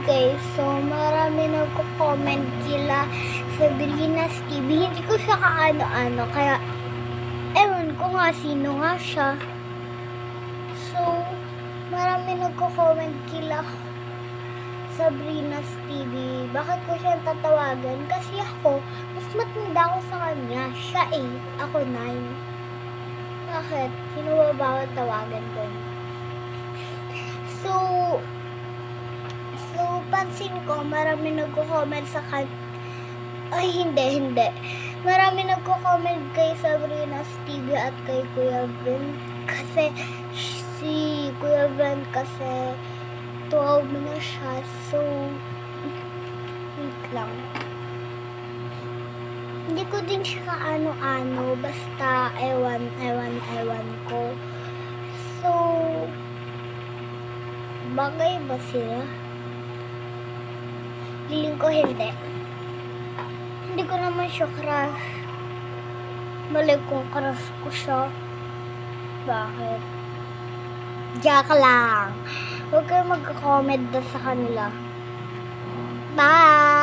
guys, so marami nagko-comment sila Sabrina's TV. Hindi ko siya kaano-ano, kaya ewan ko nga sino nga siya. So, marami nagko-comment kila Sabrina's TV. Bakit ko siya tatawagan? Kasi ako, mas matanda ako sa kanya. Siya 8, ako 9. Bakit? Sino ba bawat tawagan doon? So, pansin ko, marami nagko-comment sa ay, hindi. Marami nagko-comment kay Sabrina's TV at kay Kuya Vin. Kasi, si Kuya Vin kasi 12 na siya. So, wait lang. Hindi ko din siya kaano-ano. Basta, ewan ko. So, bagay ba sila? Feeling ko hindi. Hindi ko naman siya crush. Mali kung crush ko siya. Bakit? Diyak lang. Huwag kayo mag-comment doon sa kanila. Bye!